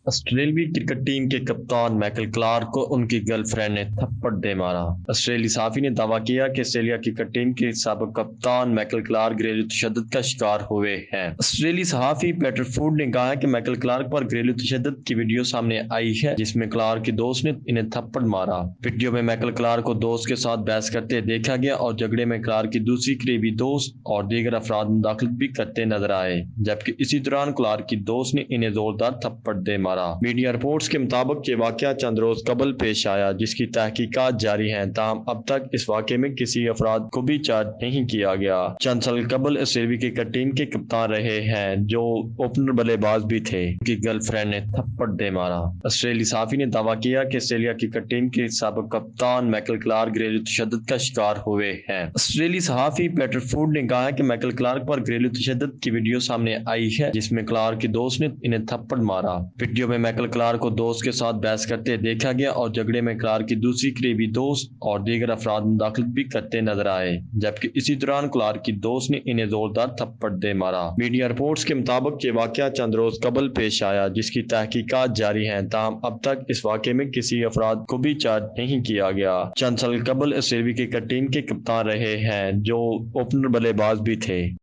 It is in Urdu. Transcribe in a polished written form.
آسٹریلوی کرکٹ ٹیم کے کپتان مائیکل کلارک کو ان کی گرل فرینڈ نے تھپڑ دے مارا۔ آسٹریلی صحافی نے دعویٰ کیا کہ آسٹریلیا کرکٹ ٹیم کے سابق کپتان مائیکل کلارک گھریلو تشدد کا شکار ہوئے ہیں۔ آسٹریلی صحافی پیٹر فوڈ نے کہا کہ مائیکل کلارک پر گھریلو تشدد کی ویڈیو سامنے آئی ہے جس میں کلارک کے دوست نے انہیں تھپڑ مارا۔ ویڈیو میں مائیکل کلارک کو دوست کے ساتھ بحث کرتے دیکھا گیا اور جھگڑے میں کلارک کی دوسری قریبی دوست اور دیگر افراد مداخلت بھی کرتے نظر آئے، جبکہ اسی دوران کلارک کی دوست نے انہیں زوردار تھپڑ دے مارا۔ میڈیا رپورٹس کے مطابق یہ واقعہ چند روز قبل پیش آیا جس کی تحقیقات جاری ہیں، تاہم اب تک اس واقعے میں کسی افراد کو بھی چارج نہیں کیا گیا۔ چند سال قبل آسٹریلوی کرکٹ ٹیم کے کپتان رہے ہیں جو اوپنر بلے باز بھی تھے، ان کی گرل فرینڈ نے تھپڑ دے مارا۔ آسٹریلی صحافی نے دعویٰ کیا کہ آسٹریلیا کرکٹ ٹیم کے سابق کپتان مائیکل کلارک گھریلو تشدد کا شکار ہوئے ہیں۔ آسٹریلی صحافی پیٹر فوڈ نے کہا کہ مائیکل کلارک پر گھریلو تشدد کی ویڈیو سامنے آئی ہے جس میں کلارک کے دوست نے انہیں تھپڑ مارا۔ ویڈیو میں مائیکل کلارک کو دوست کے ساتھ بحث کرتے دیکھا گیا اور جھگڑے میں کلارک کی دوسری قریبی دوست اور دیگر افراد مداخلت بھی کرتے نظر آئے، جبکہ اسی دوران کلارک کی دوست نے انہیں زوردار تھپڑ دے مارا۔ میڈیا رپورٹس کے مطابق یہ واقعہ چند روز قبل پیش آیا جس کی تحقیقات جاری ہیں، تاہم اب تک اس واقعے میں کسی افراد کو بھی چارج نہیں کیا گیا۔ چند سال قبل آسٹریلوی کرکٹ ٹیم کے کپتان رہے ہیں جو اوپنر بلے باز بھی تھے۔